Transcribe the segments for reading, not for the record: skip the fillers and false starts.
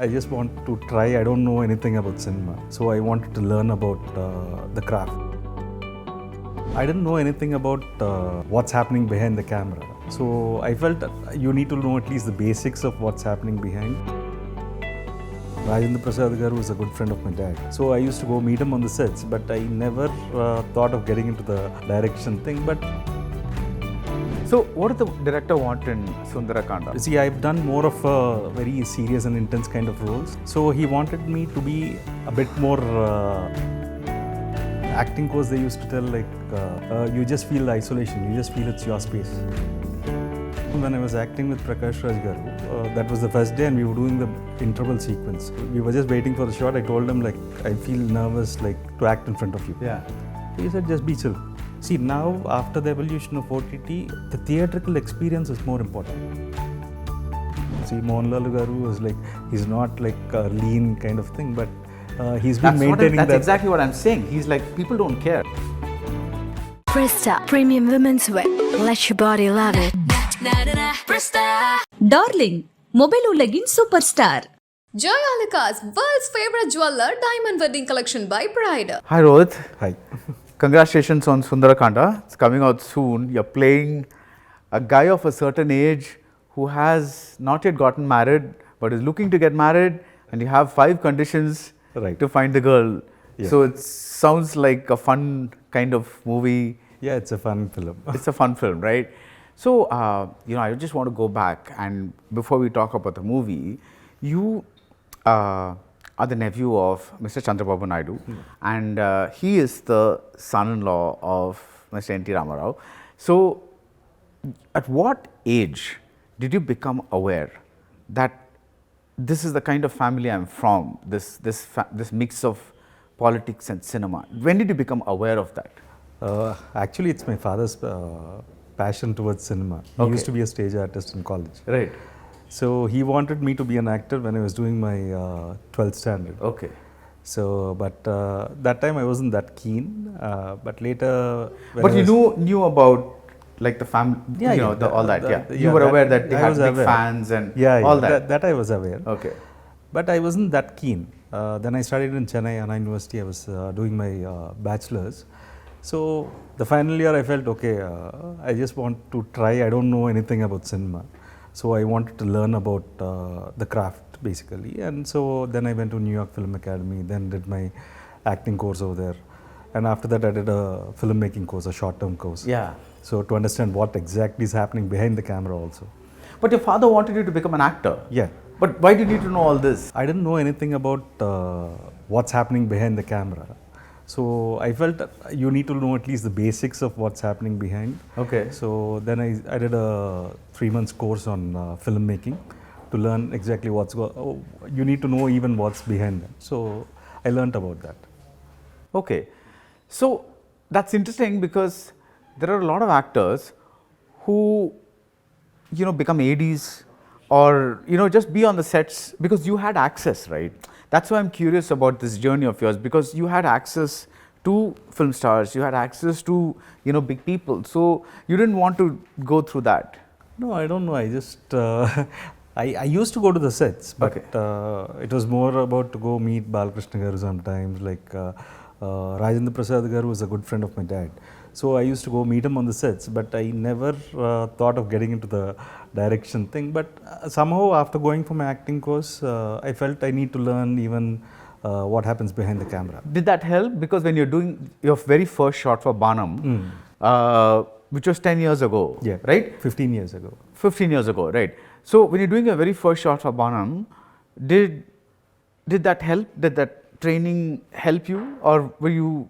I just want to try. I don't know anything about cinema, so I wanted to learn about the craft. I didn't know anything about what's happening behind the camera, so I felt that you need to know at least the basics of what's happening behind. Rajendra Prasad garu was a good friend of my dad, so I used to go meet him on the sets, but I never thought of getting into the direction thing. But so, what did the director want in Sundarakanda? see, I've done more of very serious and intense kind of roles. So he wanted me to be a bit more acting course. They used to tell you just feel the isolation, you just feel it's your space. When I was acting with Prakash Raj garu, that was the first day and we were doing the interval sequence. We were just waiting for the shot. I told him I feel nervous to act in front of you. Yeah. He said just be chill. See, now after the evolution of OTT, the theatrical experience is more important. See, Mohanlal garu was he's not a lean kind of thing, but he's been maintaining that. That's exactly what I'm saying. He's people don't care. Presta Premium Women's Wear. Let your body love it. Darling, mobile ullagin superstar. Joyalika's world's favorite jeweler diamond wedding collection by Bride. Hi Rohith. Hi. Congratulations on Sundarakanda. It's coming out soon. You're playing a guy of a certain age who has not yet gotten married but is looking to get married, and you have 5 conditions to find the girl. Yeah. So it sounds like a fun kind of movie. Yeah, it's a fun film. It's a fun film, right? So, I just want to go back, and before we talk about the movie, you are the nephew of Mr. Chandrababu Naidu, and he is the son-in-law of Mr. N.T. Ramarao. So, at what age did you become aware that this is the kind of family I'm from, this mix of politics and cinema? When did you become aware of that? Actually, it's my father's passion towards cinema. He used to be a stage artist in college. Right. So he wanted me to be an actor when I was doing my 12th standard. Okay. So, but that time I wasn't that keen. But later, but you knew about the family, all that. You were aware that they had big fans and all that. That I was aware. Okay. But I wasn't that keen. Then I studied in Chennai, Anna University. I was doing my bachelor's. So the final year I felt, okay, I just want to try. I don't know anything about cinema. So I wanted to learn about the craft basically. And so then I went to New York Film Academy, then did my acting course over there. And after that I did a filmmaking course, a short-term course. Yeah. So to understand what exactly is happening behind the camera also. But your father wanted you to become an actor. Yeah. But why did you need to know all this? I didn't know anything about what's happening behind the camera. So I felt that you need to know at least the basics of what's happening behind. Okay. So then I did a 3 months course on filmmaking to learn exactly you need to know even what's behind them. So I learned about that. Okay. So that's interesting because there are a lot of actors who, become ADs or, just be on the sets because you had access, right? That's why I'm curious about this journey of yours, because you had access to film stars, you had access to, big people. So you didn't want to go through that. No, I don't know. I just, I used to go to the sets, but it was more about to go meet Balakrishna garu sometimes. Rajendra Prasad garu was a good friend of my dad. So I used to go meet him on the sets, but I never thought of getting into the direction thing. But somehow after going for my acting course, I felt I need to learn even what happens behind the camera. Did that help? Because when you're doing your very first shot for Banam, which was 10 years ago, right? 15 years ago. 15 years ago, right. So when you're doing your very first shot for Banam, did that help? Did that training help you? Or were you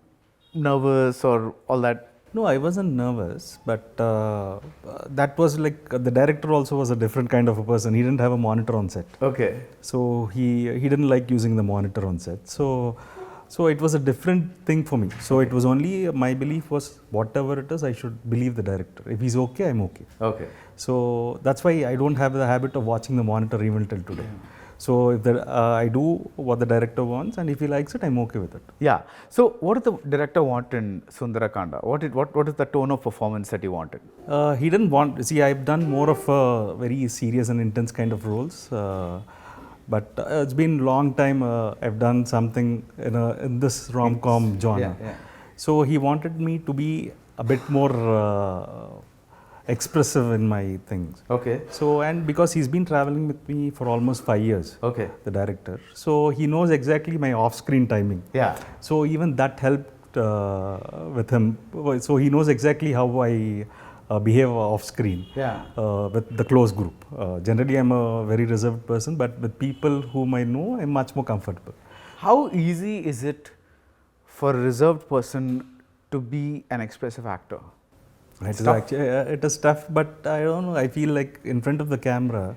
nervous or all that? No, I wasn't nervous, but that was the director also was a different kind of a person. He didn't have a monitor on set. Okay. So he didn't like using the monitor on set. So it was a different thing for me. So it was only, my belief was whatever it is, I should believe the director. If he's okay, I'm okay. Okay. So that's why I don't have the habit of watching the monitor even till today. So if I do what the director wants, and if he likes it, I'm okay with it. Yeah. So what did the director want in Sundarakanda? What is the tone of performance that he wanted? He didn't want. See, I've done more of very serious and intense kind of roles. But it's been long time I've done something in this rom-com genre. Yeah, yeah. So he wanted me to be a bit more expressive in my things. Okay. So, and because he's been traveling with me for almost 5 years, Okay. the director, so he knows exactly my off-screen timing. Yeah. So even that helped with him. So he knows exactly how I behave off-screen Yeah. with the close group. Generally, I'm a very reserved person, but with people whom I know, I'm much more comfortable. How easy is it for a reserved person to be an expressive actor? It is tough, but I don't know. I feel like in front of the camera,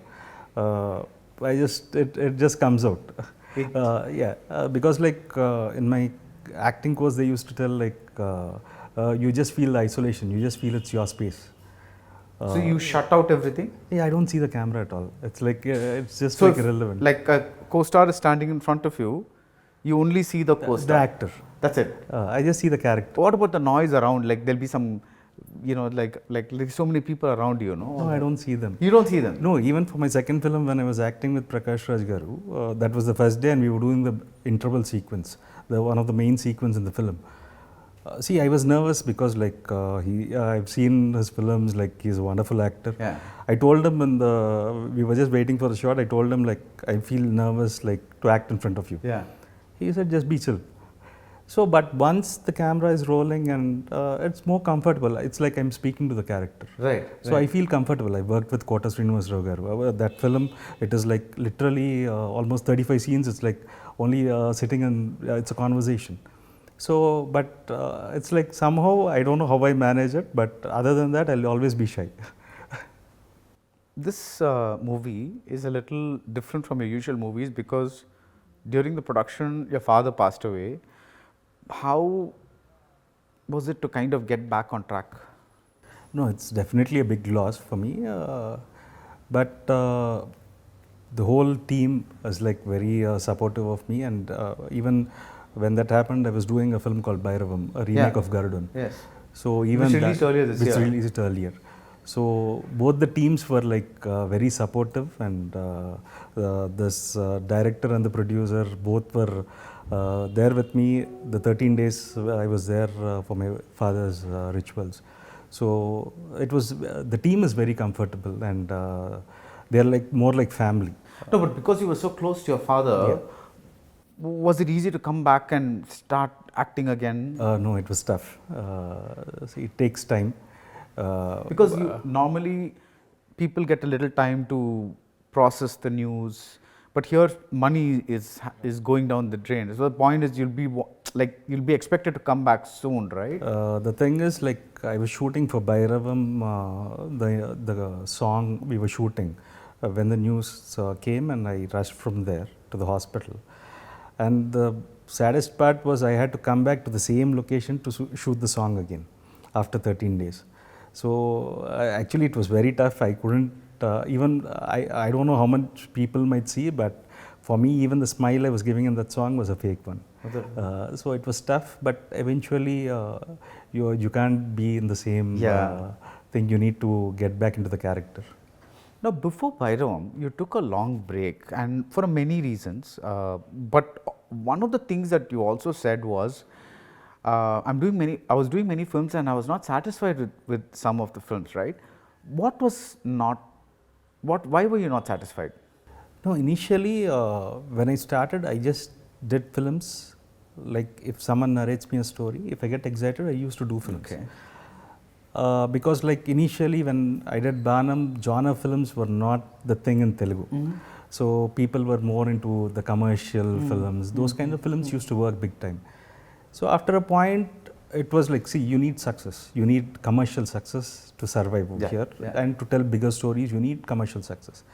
it just comes out. Because like in my acting course, they used to tell like you just feel the isolation. You just feel it's your space. So you shut out everything? Yeah, I don't see the camera at all. It's like it's just So like if, irrelevant. like a co-star is standing in front of you, you only see the co-star. The actor. That's it. I just see the character. What about the noise around? Like there'll be some, like so many people around you, no? No, I don't see them. You don't see them? No, even for my second film when I was acting with Prakash Raj Garu, that was the first day and we were doing the interval sequence, one of the main sequence in the film. See, I was nervous because like I've seen his films, like he's a wonderful actor. Yeah. I told him we were just waiting for the shot, I told him like I feel nervous like to act in front of you. Yeah. He said just be chill. So, but once the camera is rolling and it's more comfortable, it's like I'm speaking to the character. Right. So I feel comfortable. I worked with Kota Srinivas Rao garu. That film, it is like literally almost 35 scenes. It's like only sitting and it's a conversation. So, but it's like somehow I don't know how I manage it, but other than that, I'll always be shy. This movie is a little different from your usual movies because during the production, your father passed away. How was it to kind of get back on track? No, it's definitely a big loss for me. But the whole team is like very supportive of me, and even when that happened, I was doing a film called Bhairavam, a remake of Garudan. Yes. So even Which released earlier this year. Which released earlier. So both the teams were like very supportive, and this director and the producer both were there with me. The 13 days I was there for my father's rituals. So it was the team is very comfortable, and they are like more like family. No, but because you were so close to your father, was it easy to come back and start acting again? No, it was tough. See, it takes time. Because normally people get a little time to process the news, but here money is going down the drain. So the point is you'll be expected to come back soon, right? The thing is, like I was shooting for Bhairavam, the song we were shooting when the news came, and I rushed from there to the hospital. And the saddest part was I had to come back to the same location to shoot the song again after 13 days. So actually it was very tough. I couldn't I don't know how much people might see, but for me even the smile I was giving in that song was a fake one. So it was tough, but eventually you can't be in the same thing. You need to get back into the character. Now, before Bhairavam, you took a long break, and for many reasons. But one of the things that you also said was, I was doing many films, and I was not satisfied with some of the films. Right? Why were you not satisfied? No, initially when I started, I just did films. Like if someone narrates me a story, if I get excited, I used to do films. Okay. Because like initially when I did Banam, genre films were not the thing in Telugu. So people were more into the commercial films. Those kind of films used to work big time. So after a point, it was like, see, you need success. You need commercial success to survive over here. And to tell bigger stories, you need commercial success.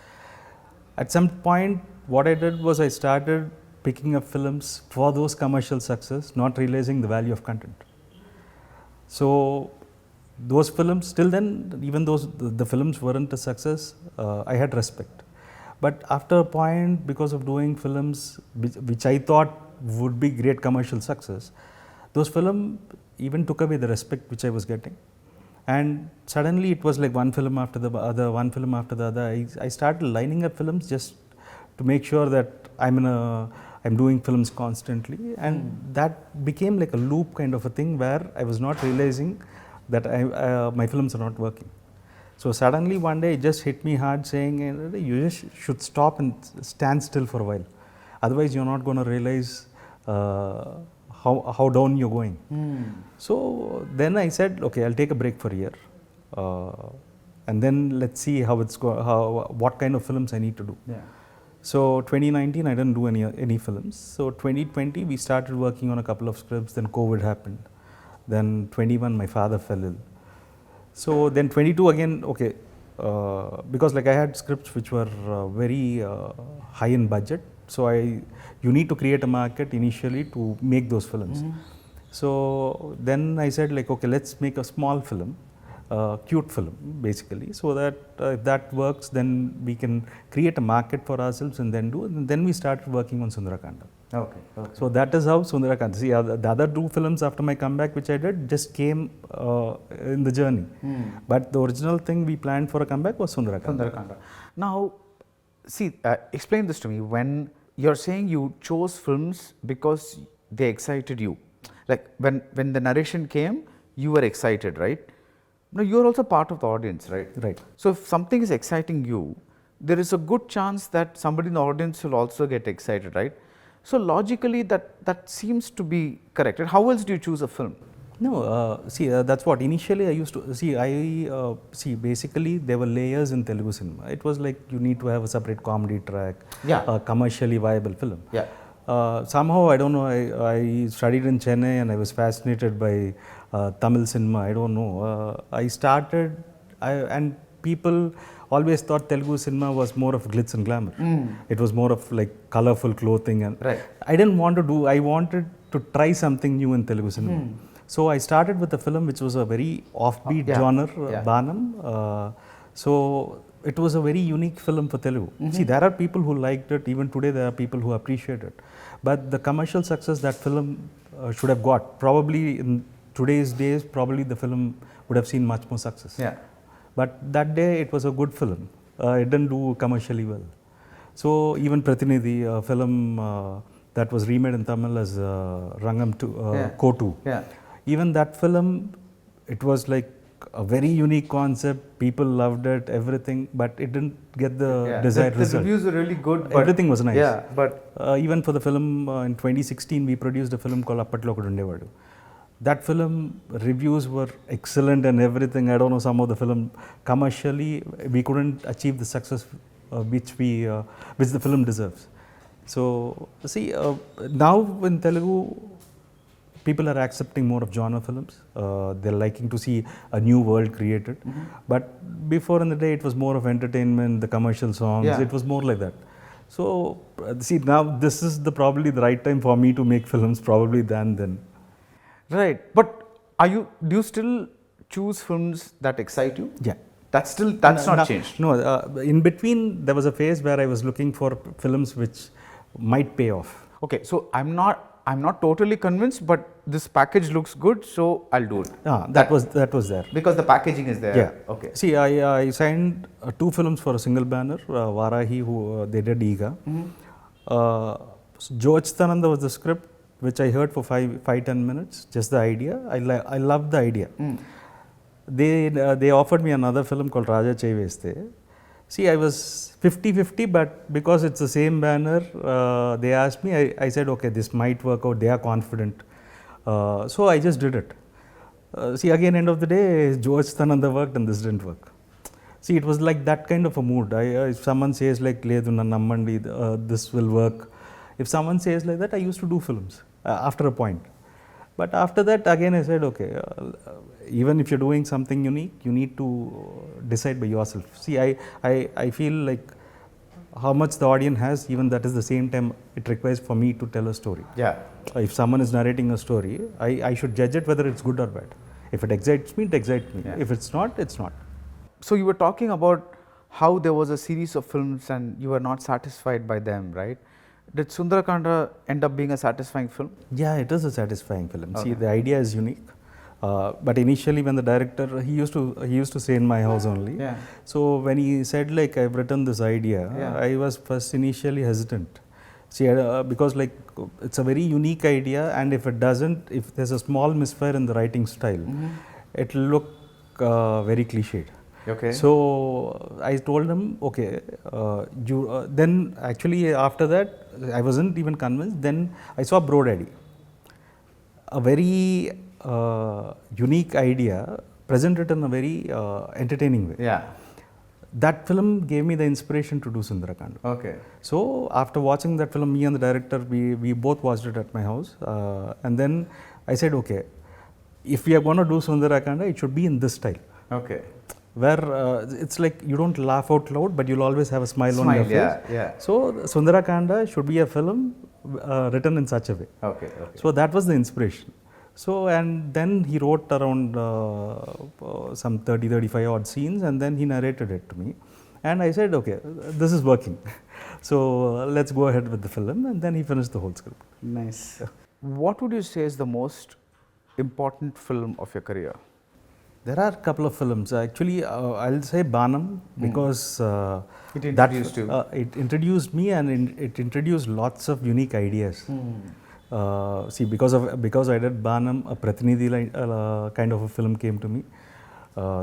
At some point, what I did was I started picking up films for those commercial success, not realizing the value of content. So those films, till then, even though the films weren't a success, I had respect. But after a point, because of doing films which I thought would be great commercial success, those films even took away the respect which I was getting. And suddenly it was like one film after the other, one film after the other. I started lining up films just to make sure that I'm doing films constantly, and that became like a loop kind of a thing where I was not realizing that my films are not working. So suddenly one day it just hit me hard, saying you just should stop and stand still for a while, otherwise you're not going to realize how down you're going. So then I said, okay, I'll take a break for a year, and then let's see what kind of films I need to do. Yeah. So 2019 I didn't do any films. So 2020 we started working on a couple of scripts. Then COVID happened. Then 21 my father fell ill. So then 22 again, okay, because like I had scripts which were very high in budget. So you need to create a market initially to make those films. So then I said like, okay, let's make a small film, cute film basically, so that if that works, then we can create a market for ourselves and then do it. And then we started working on Sundarakanda. Okay. So that is how Sundarakanda. See, the other two films after my comeback which I did just came in the journey. But the original thing we planned for a comeback was Sundarakanda. Now, see, explain this to me. When you're saying you chose films because they excited you, like when the narration came, you were excited, right? Now, you're also part of the audience, right? Right. So, if something is exciting you, there is a good chance that somebody in the audience will also get excited, right? So, logically, that seems to be correct. How else do you choose a film? No, see, that's what initially I used to see. See, basically there were layers in Telugu cinema. It was like you need to have a separate comedy track, a commercially viable film. Yeah. Somehow, I don't know, I studied in Chennai and I was fascinated by Tamil cinema. I don't know. I started, and people always thought Telugu cinema was more of glitz and glamour. It was more of like colorful clothing, and I didn't want to do. I wanted to try something new in Telugu cinema. So I started with a film which was a very offbeat genre, Banam. So it was a very unique film for Telugu. See, there are people who liked it. Even today, there are people who appreciate it. But the commercial success that film should have got, probably in today's days, probably the film would have seen much more success. Yeah. But that day, it was a good film. It didn't do commercially well. So even Pratinidhi, a film that was remade in Tamil as Rangam Kotu. Even that film, it was like a very unique concept. People loved it, everything, but it didn't get the desired result. The reviews were really good. But everything was nice. Yeah, but even for the film in 2016, we produced a film called Appatlo Okadundevadu. That film reviews were excellent and everything. I don't know, some of the film commercially we couldn't achieve the success which the film deserves. So see, now in Telugu, people are accepting more of genre films. They're liking to see a new world created. But before in the day, it was more of entertainment, the commercial songs. It was more like that. So see, now this is probably the right time for me to make films, probably than then. Right. But do you still choose films that excite you? Yeah. That's not changed. No, in between there was a phase where I was looking for films which might pay off. Okay, so I'm not totally convinced, but this package looks good, so I'll do it. That was there. Because the packaging is there. Yeah. Okay. See, I signed 2 films for a single banner. Varahi, who they did Iga. George Tananda was the script, which I heard for 5-10 minutes. Just the idea. I loved the idea. They offered me another film called Raja Chaiveste. See, I was 50-50, but because it's the same banner, they asked me, I said, okay, this might work out, they are confident. So I just did it. See, again, end of the day, George Tananda worked and this didn't work. See, it was like that kind of a mood. If someone says like, Ledu na nammandi, this will work. If someone says like that, I used to do films after a point. But after that, again, I said, okay, even if you're doing something unique, you need to decide by yourself. See, I feel like how much the audience has, even that is the same time it requires for me to tell a story. Yeah. If someone is narrating a story, I should judge it whether it's good or bad. If it excites me, it excites me. Yeah. If it's not, it's not. So you were talking about how there was a series of films and you were not satisfied by them, right? Did Sundarakanda end up being a satisfying film? Yeah, it is a satisfying film. Okay. See, the idea is unique. But initially, when the director, he used to stay in my house only. Yeah. So when he said like I've written this idea, Yeah. I was first initially hesitant. See, because like it's a very unique idea, and if it doesn't, if there's a small misfire in the writing style, it will look very cliched. Okay. So I told him, okay, then actually after that, I wasn't even convinced. Then I saw Bro Daddy, a very unique idea presented in a very entertaining way. Yeah. That film gave me the inspiration to do Sundarakanda. Okay. So after watching that film, me and the director, we both watched it at my house, and then I said, okay, if we are going to do Sundarakanda, it should be in this style, Okay. where it's like you don't laugh out loud, but you'll always have a smile on your face. Yeah. So Sundarakanda should be a film written in such a way. Okay. Okay. So that was the inspiration. So and then he wrote around some 30-35 odd scenes, and then he narrated it to me, and I said, okay, this is working. So let's go ahead with the film, and then he finished the whole script. Nice. What would you say is the most important film of your career? There are a couple of films. Actually, I'll say Banam, because It introduced you. It introduced me, and it introduced lots of unique ideas. See, because I did Banam, a Pratinidhi kind of a film came to me.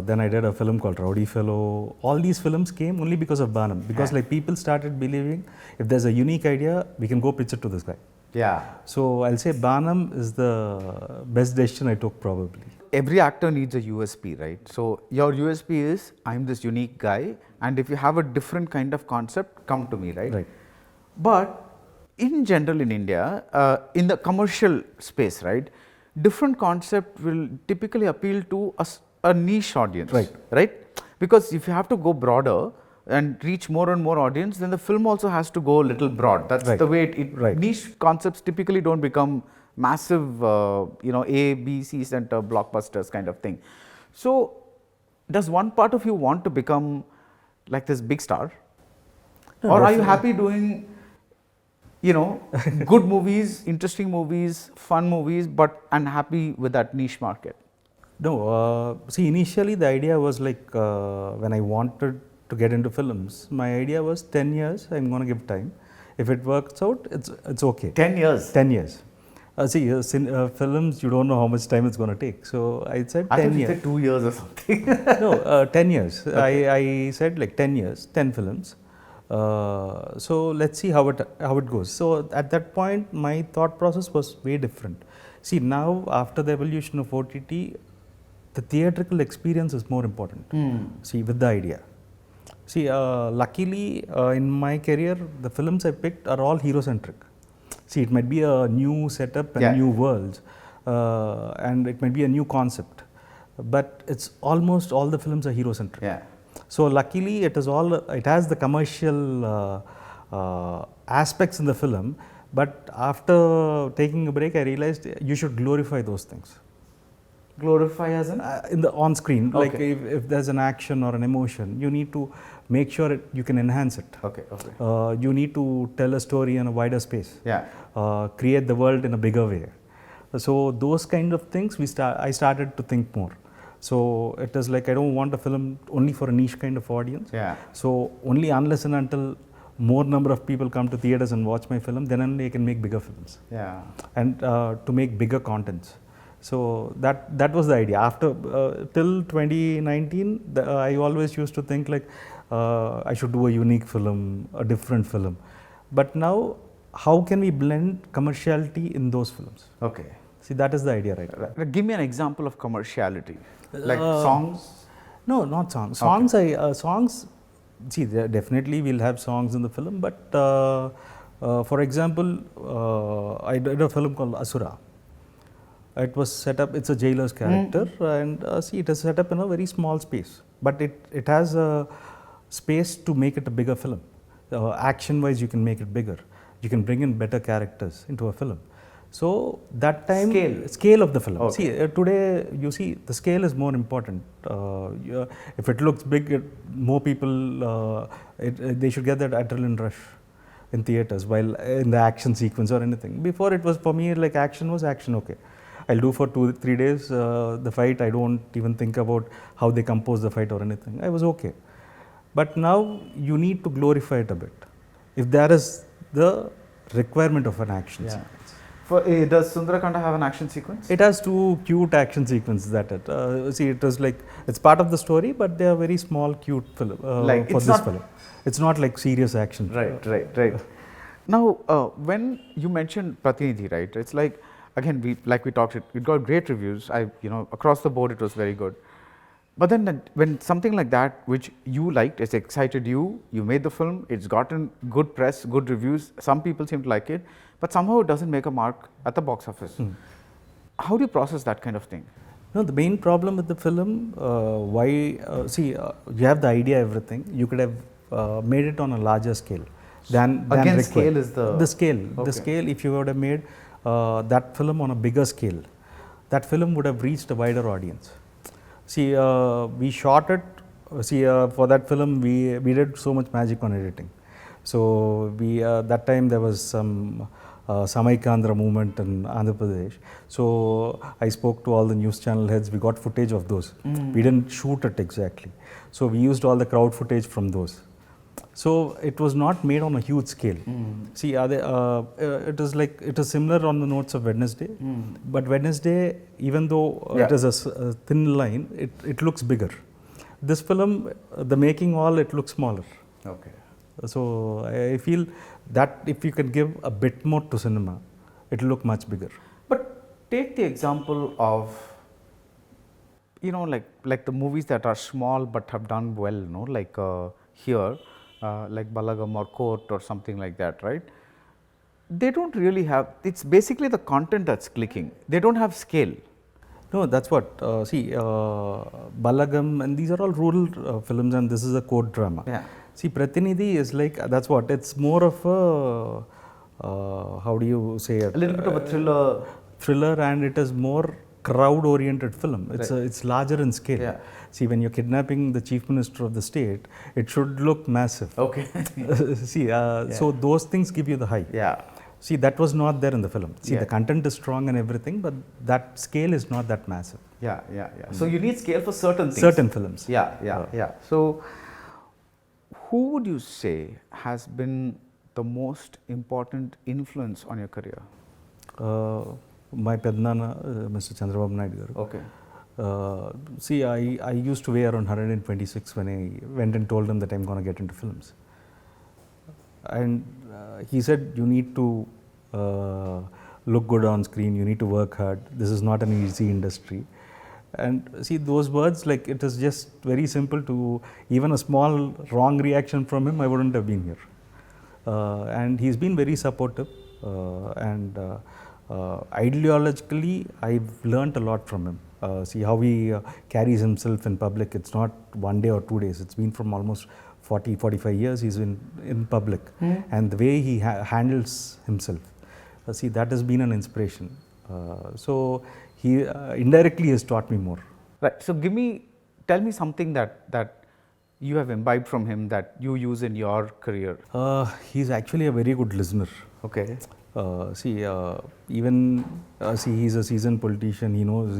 Then I did a film called Rowdy Fellow. All these films came only because of Banam. Because like people started believing if there's a unique idea, we can go pitch it to this guy. Yeah. So I'll say Banam is the best decision I took probably. Every actor needs a USP, right? So your USP is I'm this unique guy, and if you have a different kind of concept, come to me, right? Right. But in general in India, in the commercial space, right, different concept will typically appeal to a niche audience, Right. Because if you have to go broader and reach more and more audience, then the film also has to go a little broad. That's Right. the way Right. niche concepts typically don't become massive, A, B, C center blockbusters kind of thing. So does one part of you want to become like this big star? Or are you happy doing, good movies, interesting movies, fun movies, but unhappy with that niche market? No, see, initially the idea was like when I wanted to get into films, my idea was 10 years, I'm going to give time. If it works out, it's okay. 10 years? 10 years. Films, you don't know how much time it's going to take. So I said 10 I thought you years. said 2 years or something. No, 10 years. Okay. I said like 10 years, 10 films. So let's see how it goes. So at that point, my thought process was way different. See, now after the evolution of OTT, the theatrical experience is more important. See, with the idea. See, luckily in my career, the films I picked are all hero-centric. See, it might be a new setup and new worlds, and it might be a new concept, but it's almost all the films are hero-centric. Yeah. So luckily, it has the commercial aspects in the film, but after taking a break, I realized you should glorify those things. Glorify as in? In the on screen, like Okay. if there's an action or an emotion, you need to make sure you can enhance it. Okay, okay. You need to tell a story in a wider space. Yeah. Create the world in a bigger way. So those kind of things I started to think more. So it is like I don't want a film only for a niche kind of audience. Yeah. So only unless and until more number of people come to theaters and watch my film, then only I can make bigger films. Yeah. And to make bigger contents. So that was the idea. After till 2019, I always used to think like I should do a unique film, a different film. But now, how can we blend commerciality in those films? Okay. See, that is the idea, right? Give me an example of commerciality. Like songs? No, not songs. Okay. Songs. See, definitely we'll have songs in the film. But for example, I did a film called Asura. It was set up. It's a jailer's character, and see, it is set up in a very small space. But it has a space to make it a bigger film. Action-wise, you can make it bigger. You can bring in better characters into a film. So that time, scale of the film. Okay. See, today you see the scale is more important. If it looks big, more people they should get that adrenaline rush in theaters while in the action sequence or anything. Before it was for me like action was action. Okay, I'll do for 2-3 days the fight. I don't even think about how they compose the fight or anything. I was okay. But now you need to glorify it a bit. If there is the requirement of an action sequence. Does Sundarakanda have an action sequence? It has 2 cute action sequences that it. See, it was like, it's part of the story, but they are very small, cute film Like, for it's this not- film. It's not like serious action. Right. Now, when you mentioned Pratinidhi, right? It's like, again, we talked, it got great reviews. Across the board, it was very good. But then when something like that, which you liked, it's excited you made the film, it's gotten good press, good reviews, some people seem to like it, but somehow it doesn't make a mark at the box office. How do you process that kind of thing? No, the main problem with the film, you have the idea, everything. You could have made it on a larger scale than Again, required. scale is the scale. Okay. The scale. If you would have made that film on a bigger scale, that film would have reached a wider audience. See, we shot it. See, for that film, we did so much magic on editing. So that time there was some Samaikandra movement in Andhra Pradesh. So I spoke to all the news channel heads. We got footage of those. We didn't shoot it exactly. So we used all the crowd footage from those. So it was not made on a huge scale. See, it is similar on the notes of Wednesday, but Wednesday, even though it is a thin line, it looks bigger. This film, the making it looks smaller. Okay. So I feel that if you can give a bit more to cinema, it will look much bigger. But take the example of, like the movies that are small but have done well, like here, like Balagam or Court or something like that, right? They don't really have, it's basically the content that's clicking. They don't have scale. No, that's what, Balagam, and these are all rural films, and this is a court drama. Yeah. See, Pratinidhi is like, that's what, it's more of a, how do you say it? A little bit of a thriller. Thriller, and it is more crowd-oriented film. It's larger in scale. Yeah. See, when you're kidnapping the chief minister of the state, it should look massive. Okay. See, so those things give you the hype. Yeah. See, that was not there in the film. See, the content is strong and everything, but that scale is not that massive. Yeah. So you need scale for certain things. Certain films. Yeah. So who would you say has been the most important influence on your career? My Pednana, Mr. Chandrababu Naidu garu. Okay. See, I used to weigh around 126 when I went and told him that I'm going to get into films. And he said, you need to look good on screen, you need to work hard, this is not an easy industry. And see, those words, like, it is just very simple to, even a small wrong reaction from him, I wouldn't have been here. And he's been very supportive, and ideologically, I've learnt a lot from him. See how he carries himself in public. It's not 1 day or 2 days. It's been from almost 40-45 years he's been in public. And the way he handles himself, see, that has been an inspiration. So he indirectly has taught me more. Right. So tell me something that you have imbibed from him that you use in your career. He's actually a very good listener. Okay. See, he's a seasoned politician. He knows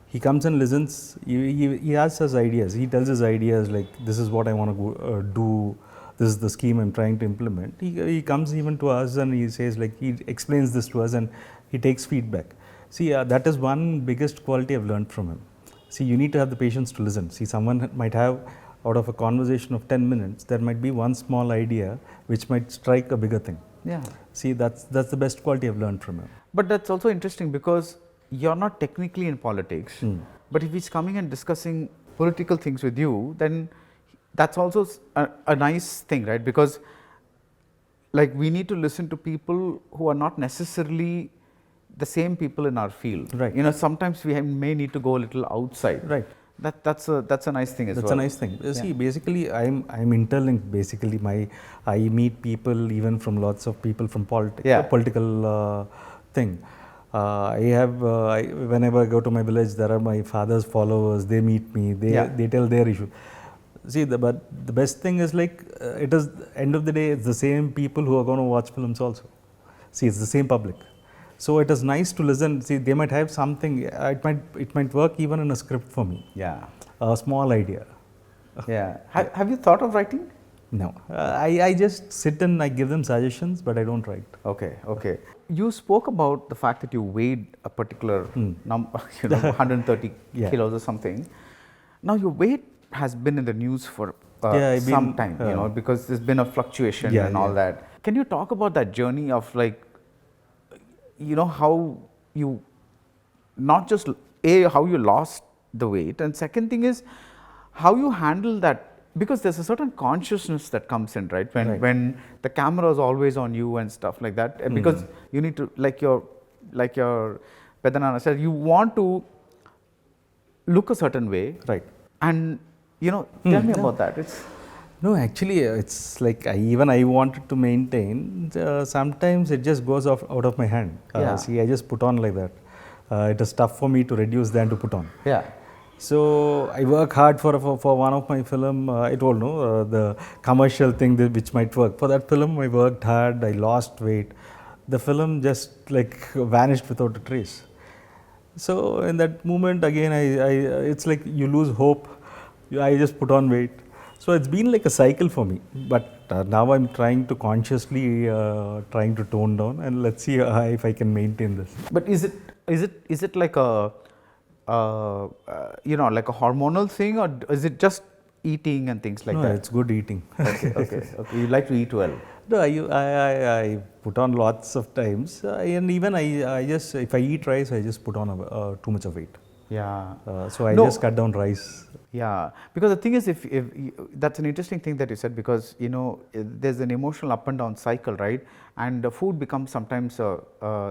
he comes and listens. He asks us ideas. He tells us ideas like, this is what I want to do. This is the scheme I'm trying to implement. He comes even to us and he says, like, he explains this to us and he takes feedback. See, that is one biggest quality I've learned from him. See, you need to have the patience to listen. See, someone might have, out of a conversation of 10 minutes, there might be one small idea which might strike a bigger thing. Yeah. See, that's the best quality I've learned from him. But that's also interesting because you're not technically in politics, but if he's coming and discussing political things with you, then that's also a nice thing, right? Because, like, we need to listen to people who are not necessarily the same people in our field. Right. Sometimes we may need to go a little outside. Right. That's a nice thing as well. That's a nice thing. See, basically, I'm interlinked. Basically, I meet people even from lots of people from political thing. I have whenever I go to my village, there are my father's followers. They meet me. They tell their issue. See, but the best thing is, like, it is end of the day, it's the same people who are going to watch films also. See, it's the same public. So it is nice to listen. See, they might have something. It might work even in a script for me. Yeah. A small idea. Yeah. Have you thought of writing? No, I just sit and I give them suggestions, but I don't write. Okay, okay. You spoke about the fact that you weighed a particular number, 130 kilos or something. Now your weight has been in the news for some time, because there's been a fluctuation and all that. Can you talk about that journey of like, how you, not just how you lost the weight, and second thing is how you handle that. Because there's a certain consciousness that comes in, right? When the camera is always on you and stuff like that. And because you need to, like your Pedanana said, you want to look a certain way, right? And tell me about that. No, actually, it's like I wanted to maintain. Sometimes it just goes out of my hand. See, I just put on like that. It is tough for me to reduce than to put on. Yeah. So I work hard for one of my film. I told the commercial thing which might work. For that film, I worked hard. I lost weight. The film just like vanished without a trace. So in that moment again, it's like you lose hope. I just put on weight. So it's been like a cycle for me. But now I'm trying to consciously trying to tone down, and let's see if I can maintain this. But is it like a like a hormonal thing, or is it just eating and things like that? No, it's good eating. Okay. You like to eat well. No, I put on lots of times, and even I just, if I eat rice, I just put on too much of weight. Yeah. So I just cut down rice. Yeah, because the thing is, if that's an interesting thing that you said, because there's an emotional up and down cycle, right? And the food becomes sometimes a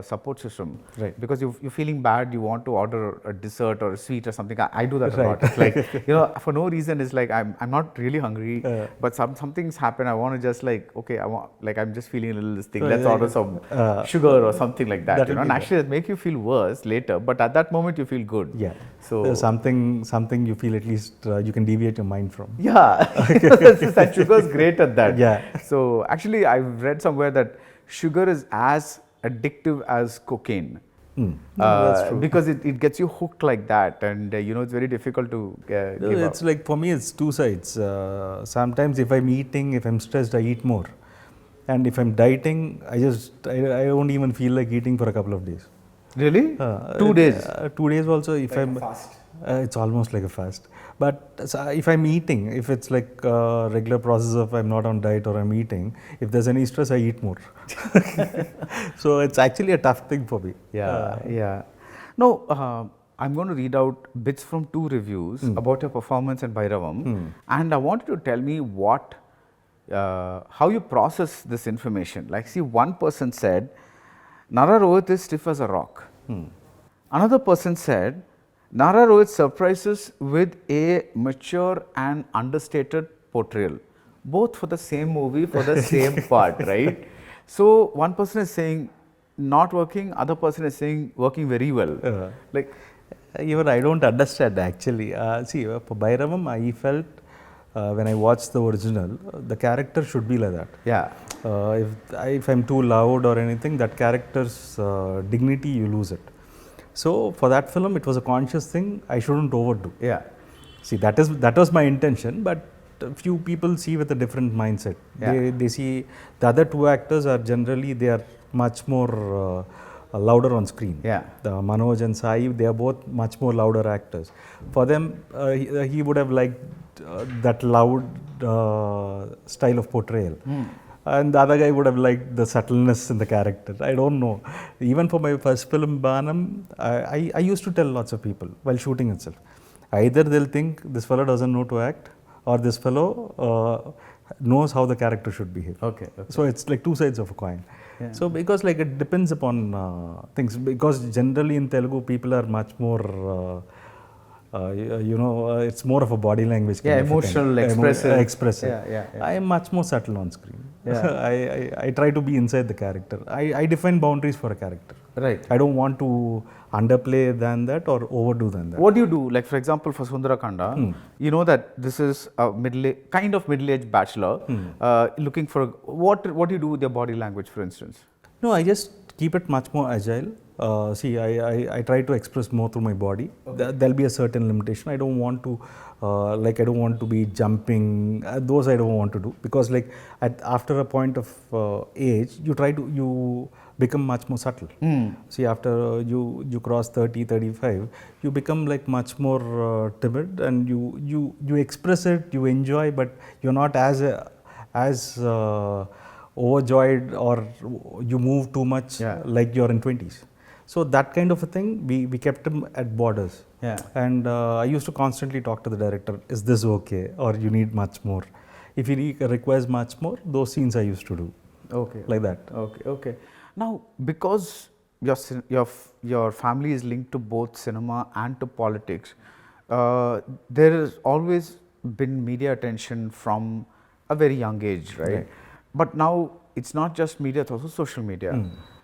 support system, right? Because you're feeling bad, you want to order a dessert or a sweet or something. I do that a lot. It's like for no reason. It's like I'm not really hungry, but some things happen. I want to just I'm just feeling a little this thing. Let's order some sugar or something like that. And actually, it make you feel worse later. But at that moment, you feel good. Yeah. So something you feel at least you can deviate your mind from. Yeah, that sugar is great at that. Yeah. So actually, I've read somewhere that sugar is as addictive as cocaine. That's true. Because it gets you hooked like that, and it's very difficult to give it's up. like, for me, it's two sides. Sometimes if I'm eating, if I'm stressed, I eat more, and if I'm dieting, I don't even feel like eating for a couple of days. Really? 2 days? 2 days also. If I'm fast. It's almost like a fast. But if I'm eating, if it's like a regular process of I'm not on diet or I'm eating, if there's any stress, I eat more. So it's actually a tough thing for me. Yeah. No, I'm going to read out bits from 2 reviews about your performance in Bhairavam, and I want you to tell me how you process this information. Like, see, one person said, Nara Rohith is stiff as a rock. Another person said, Nara Rohith surprises with a mature and understated portrayal, both for the same movie, for the same part, right? So one person is saying not working, other person is saying working very well. Even I don't understand actually. See, for Bhairavam, I felt when I watched the original, the character should be like that. Yeah. If I'm too loud or anything, that character's dignity, you lose it. So for that film, it was a conscious thing. I shouldn't overdo. Yeah. See, that was my intention, but a few people see with a different mindset. Yeah. They see the other 2 actors are generally, they are much more louder on screen. Yeah. The Manoj and Sai, they are both much more louder actors. For them, he would have liked that loud style of portrayal. And the other guy would have liked the subtleness in the character. I don't know. Even for my first film, Banam, I used to tell lots of people while shooting itself. Either they'll think this fellow doesn't know to act, or this fellow knows how the character should behave. Okay. So it's like 2 sides of a coin. Yeah. So because like it depends upon things. Because generally in Telugu, people are much more it's more of a body language. Yeah, emotional, expressive. Yeah. I am much more subtle on screen. Yeah. I try to be inside the character. I define boundaries for a character. Right. I don't want to underplay than that or overdo than that. What do you do? Like, for example, for Sundarakanda, you know that this is a middle-aged bachelor looking for what do you do with your body language, for instance? No, I just keep it much more agile. See, I try to express more through my body. There'll be a certain limitation. I don't want to, I don't want to be jumping. Those I don't want to do, because like after a point of age, you become much more subtle. See, after you cross 30, 35, you become like much more timid, and you express it, you enjoy, but you're not as overjoyed, or you move too much like you're in 20s. So that kind of a thing, we kept him at borders. Yeah. And I used to constantly talk to the director, is this okay, or you need much more? If he requires much more, those scenes I used to do. Okay. Like that. Okay. Now, because your family is linked to both cinema and to politics, there has always been media attention from a very young age, right? But now it's not just media, it's also social media.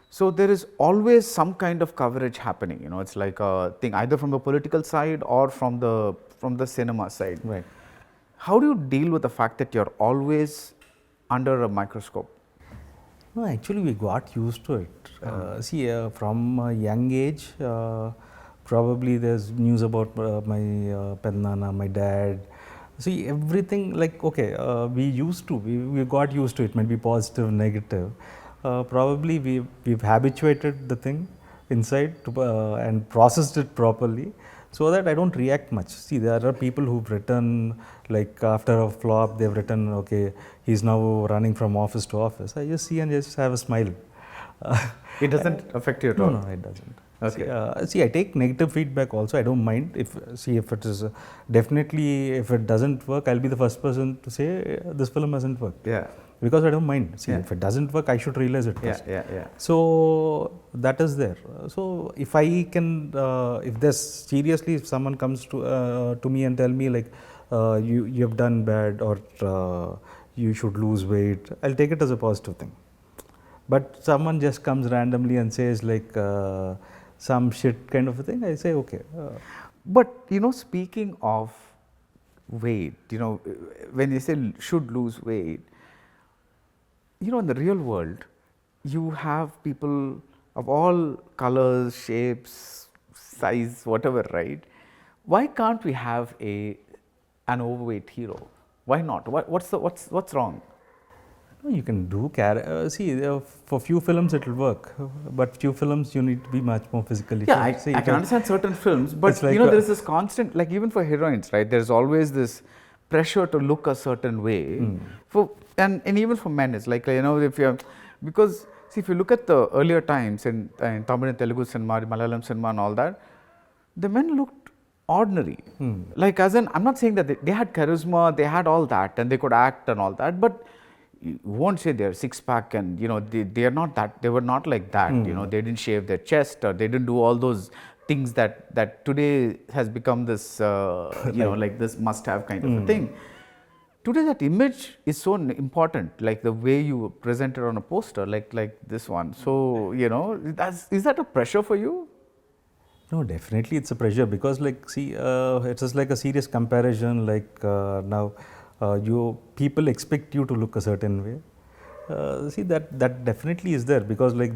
So there is always some kind of coverage happening. You know, it's like a thing either from the political side or from the cinema side. Right. How do you deal with the fact that you're always under a microscope? No, actually we got used to it. See, from a young age, probably there's news about my Pednana, my dad. See, everything, like, okay, we got used to it, maybe positive, negative. Probably we've habituated the thing inside to, and processed it properly, so that I don't react much. See, there are people who've written, like after a flop, they've written, okay, he's now running from office to office. I just see and just have a smile. It doesn't affect you at all? No, it doesn't. Okay. See, I take negative feedback also. I don't mind if it is definitely, if it doesn't work, I'll be the first person to say this film hasn't worked. Yeah. Because I don't mind. See, if it doesn't work, I should realize it first. Yeah. So that is there. So if I can, if there's seriously, if someone comes to me and tell me like, you have done bad, or you should lose weight, I'll take it as a positive thing. But someone just comes randomly and says like some shit kind of a thing, I say okay. But you know, speaking of weight, you know, when you say should lose weight, you know, in the real world, you have people of all colors, shapes, size, whatever, right? Why can't we have an overweight hero? Why not? What's wrong? No, you can do see, for few films it will work, but few films you need to be much more physically fit. Yeah, I can understand certain films, but like you know, there is this constant, like even for heroines, right? There's always this pressure to look a certain way. And even for men, it's like, you know, because see, if you look at the earlier times in Tamil and Telugu cinema, Malayalam cinema and all that, the men looked ordinary. Like, as in, I'm not saying that they had charisma, they had all that, and they could act and all that, but you won't say they're six-pack, and you know, they are not that, they were not like that. You know, they didn't shave their chest, or they didn't do all those things that today has become this, you know, like this must-have kind of a thing. Today that image is so important, like the way you present it on a poster, like this one. So, you know, is that a pressure for you? No, definitely it's a pressure, because like, see, it's just like a serious comparison, like now people expect you to look a certain way. See, that definitely is there, because like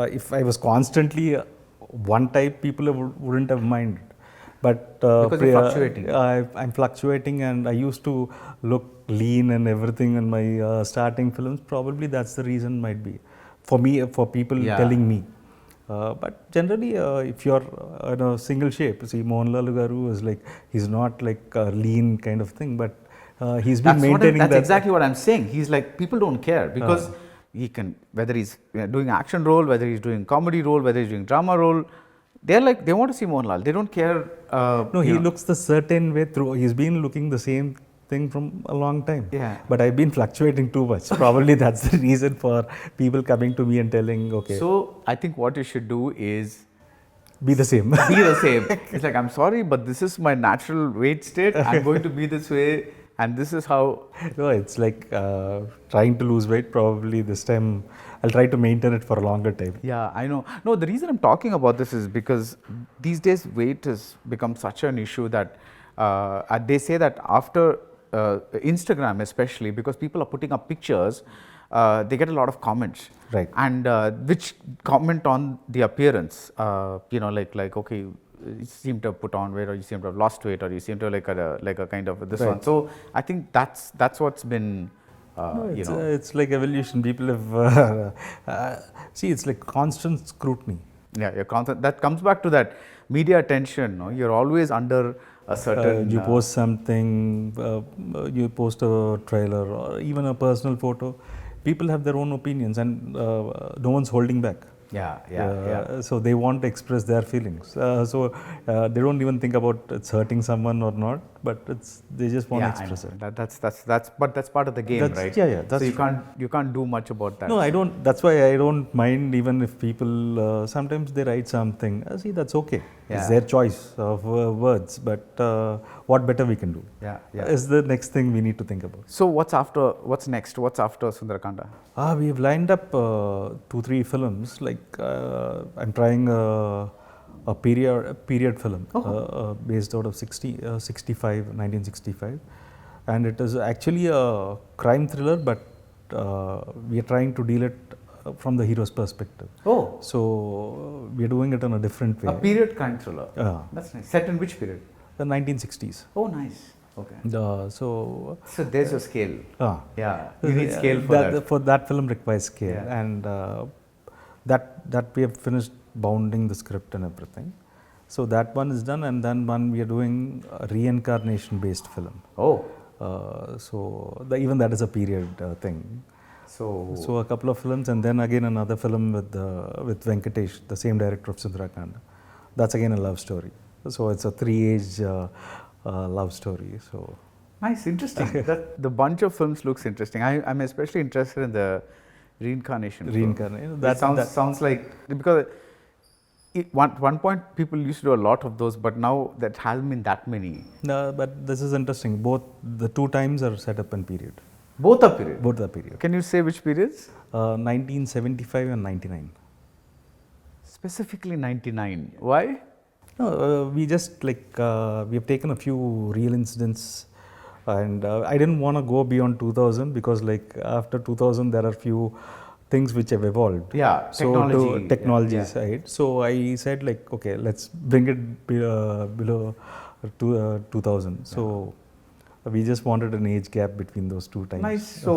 if I was constantly one type, people wouldn't have minded. But because you're fluctuating. I'm fluctuating, and I used to look lean and everything in my starting films. Probably that's the reason, might be for me, for people telling me. But generally, if you're in a single shape, see, Mohanlal Garu is like, he's not like a lean kind of thing, but he's been maintaining that. That's exactly what I'm saying. He's like, people don't care, because he can, whether he's doing action role, whether he's doing comedy role, whether he's doing drama role, they're like, they want to see Mohanlal. They don't care. No, he looks the certain way through. He's been looking the same thing from a long time. Yeah. But I've been fluctuating too much. Probably that's the reason for people coming to me and telling, okay. So I think what you should do is be the same. Be the same. It's like, I'm sorry, but this is my natural weight state. I'm going to be this way, and this is how. No, it's like trying to lose weight. Probably this time I'll try to maintain it for a longer time. Yeah, I know. No, the reason I'm talking about this is because these days weight has become such an issue that they say that after Instagram especially, because people are putting up pictures they get a lot of comments. Right. And which comment on the appearance, like okay, you seem to have put on weight, or you seem to have lost weight, or you seem to like a kind of this Right. one. So I think that's what's been, It's like evolution. People have see, it's like constant scrutiny. yeah, your content that comes back to that media attention. No, you're always under a certain. You post something, you post a trailer or even a personal photo. People have their own opinions, and no one's holding back. Yeah. So they want to express their feelings. They don't even think about it's hurting someone or not, but they just want to express it. That's part of the game, That's- right? yeah, that's so you can't do much about that. No, I don't. That's why I don't mind even if people sometimes they write something. See, that's okay. It's Yeah. their choice of words. But what better we can do? Yeah. Is the next thing we need to think about. So what's next? What's after Sundarakanda? We've lined up 2-3 films. Like I'm trying a period film based out of 1965, and it is actually a crime thriller, but we are trying to deal it from the hero's perspective. Oh, So we are doing it in a different way. a period crime thriller. Yeah. That's nice. Set in which period? The 1960s. Oh, nice. Okay. So So there's your scale. Yeah, you need Uh, scale for that. For that film requires scale, Yeah. and that we have finished bounding the script and everything. So that one is done, and then one we are doing a reincarnation based film. Oh, Even that is a period thing. So a couple of films, and then again another film with Venkatesh, the same director of Sundarakanda. That's again a love story. So it's a 3-age love story. So nice, interesting. That the bunch of films looks interesting. I'm especially interested in the reincarnation. Reincarnation. That sounds like, because one point people used to do a lot of those, but now that hasn't been that many. no, but this is interesting. Both the 2 times are set up in period. Both are period. Both are period. Can you say which periods? 1975 and 99. Specifically 99. Why? No, we just we have taken a few real incidents, and I didn't want to go beyond 2000 because after 2000 there are few things which have evolved. Yeah, So technology. technology Yeah. side. So I said okay, let's bring it below 2000. So we just wanted an age gap between those 2 times. Nice. So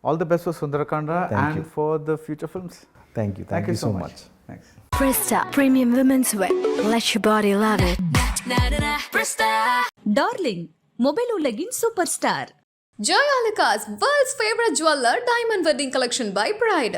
all the best for Sundarakanda Thank and you. for the future films. Thank you. Thank you so much. Thanks. Presta Premium Women's Wear. Let your body love it. Darling mobile உலகின் super star Joy Alucas, world's favorite jeweler, diamond wedding collection by Pride.